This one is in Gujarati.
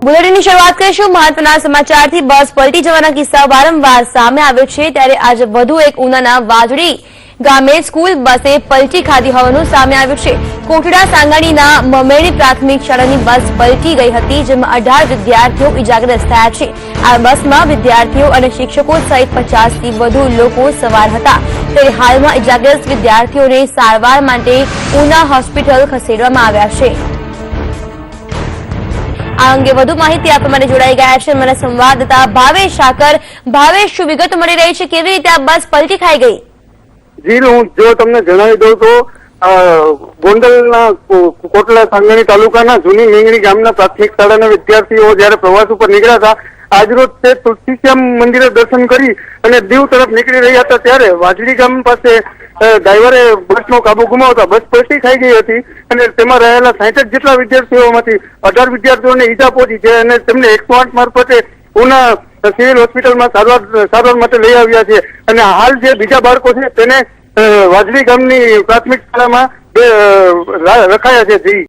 બુલેટિનની શરૂઆત કરીશું મહત્વના સમાચારથી। બસ પલટી જવાના કિસ્સા વારંવાર સામે આવે છે, ત્યારે આજે વધુ એક ઉનાના વાજડી ગામે સ્કૂલ બસે પલટી ખાધી હોવાનું સામે આવ્યું છે। કોટડા સાંગાણીના મમેડી પ્રાથમિક શાળાની બસ પલટી ગઈ હતી, જેમાં 18 વિદ્યાર્થીઓ ઇજાગ્રસ્ત થયા છે। આ બસમાં વિદ્યાર્થીઓ અને શિક્ષકો સહિત 50થી વધુ લોકો સવાર હતા, ત્યારે હાલમાં ઇજાગ્રસ્ત વિદ્યાર્થીઓને સારવાર માટે ઉના હોસ્પિટલ ખસેડવામાં આવ્યા છે। આ અંગે વધુ માહિતી આપવા માટે જોડાઈ ગયા છે અમારા સંવાદદાતા ભાવેશ ઠાકર। ભાવેશ, શું વિગતો મળી રહી છે? કેવી રીતે આ બસ પલટી ખાઈ ગઈ? જી, હું જો તમને જણાવી દઉં તો ગોંડલના કોટડા સાંગાણી તાલુકાના જૂની મીંગણી ગામના પ્રાથમિક શાળાના વિદ્યાર્થીઓ જયારે પ્રવાસ ઉપર નીકળ્યા હતા, આજરોજ તે તુલસીશ્યામ મંદિરે દર્શન કરી અને દીવ તરફ નીકળી રહ્યા હતા, ત્યારે વાજડી ગામ પાસે ડ્રાઈવરે બસનો કાબુ ગુમાવતા બસ પલટી ખાઈ ગઈ હતી અને તેમાં રહેલા 60 જેટલા વિદ્યાર્થીઓમાંથી 18 વિદ્યાર્થીઓને ઈજા પહોંચી છે અને તેમને 108 મારફતે ઉના સિવિલ હોસ્પિટલમાં સારવાર માટે લઈ આવ્યા છે અને હાલ જે બીજા બાળકો છે તેને વાજડી ગામની પ્રાથમિક શાળામાં રખાયા છે। જી।